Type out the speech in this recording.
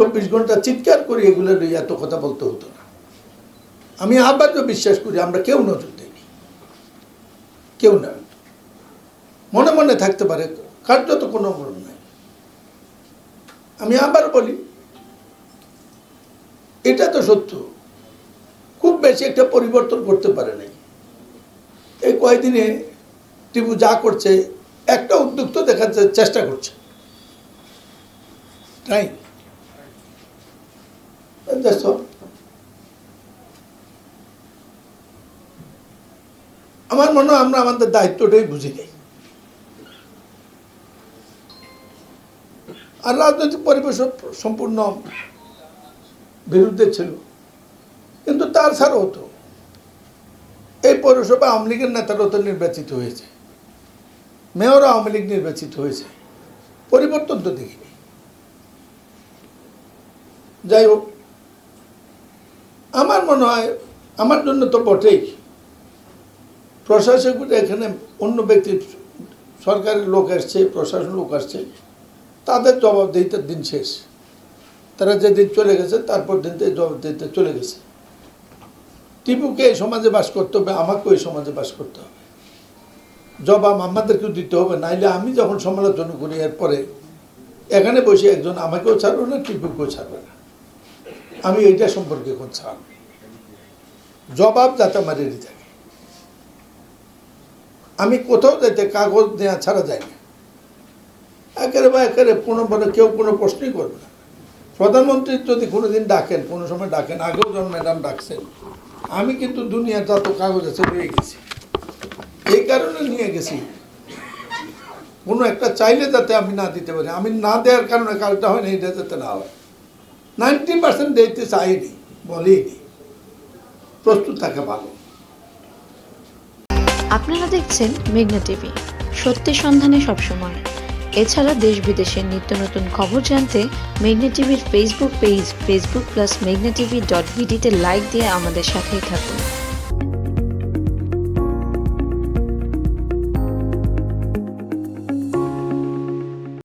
24 ঘন্টা চিৎকার করে এগুলো নিয়ে এত কথা বলতে হতো না। আমি আবারও বিশ্বাস করি আমরা কেউ নজর দেয়নি, কেউ না। মনে মনে থাকতে পারে, কার্যত কোনো মরণ নাই। আমি আবার বলি, এটা তো সত্য, খুব বেশি একটা পরিবর্তন করতে পারে নাই। এই কয়েকদিনে টিপু যা করছে, একটা উদ্যোগ তো দেখাতে চেষ্টা করছে, তাই আমার মনে হয় আমরা আমাদের দায়িত্বটাই বুঝি নেই। আর রাজনৈতিক পরিবেশ সম্পূর্ণ বিরুদ্ধে ছিল, কিন্তু তার ছাড়া হতো। এই পৌরসভা আওয়ামী লীগের নেতারা তো নির্বাচিত হয়েছে, মেয়র আওয়ামী লীগ নির্বাচিত হয়েছে, পরিবর্তন তো দেখিনি। যাই হোক, আমার মনে হয়, আমার জন্য তো বটেই, প্রশাসক এখানে অন্য ব্যক্তি, সরকারের লোক আসছে, প্রশাসন লোক আসছে, তাদের জবাবদিহিতার দিন শেষ। তারা যেদিন চলে গেছে তারপর দিন থেকে জবাবদিহিতে চলে গেছে। টিপুকে এই সমাজে বাস করতে হবে, আমাকেও এই সমাজে বাস করতে হবে, জবাব আমাদেরকেও দিতে হবে। নাইলে আমি যখন সমালোচনা করি, এরপরে এখানে বসে একজন আমাকেও ছাড়বে না, টিপুকেও ছাড়বে না। আমি এইটা সম্পর্কে কোন ছাড়, জবাব যাতে আমার রেডি থাকে। আমি কোথাও যাইতে কাগজ নেওয়া ছাড়া যাই না, একেবারে কেউ কোনো প্রশ্নই করবে না। প্রধানমন্ত্রী যদি কোনোদিন ডাকেন, কোনো সময় ডাকেন, আগেও যখন ম্যাডাম ডাকছেন, আমি কিন্তু দুনিয়ার যত কাগজ আছে রয়ে গেছি। এই কারণে নিয়ে গেছি, কোনো একটা চাইলে যাতে আমি না দিতে পারি। আমি না দেওয়ার কারণে কাজটা হয় না, এটা যাতে না হয়। 90% দিতে চাইনি, বলিনি, প্রস্তুত থাকা ভালো। আপনারা দেখছেন মেঘনা টিভি, সত্যি সন্ধানে সবসময়। এছাড়া দেশ বিদেশের নিত্য নতুন খবর জানতে মেঘনা টিভির ফেসবুক পেজ facebook+meghna tv.bd তে লাইক দিয়ে আমাদের সাথেই থাকুন।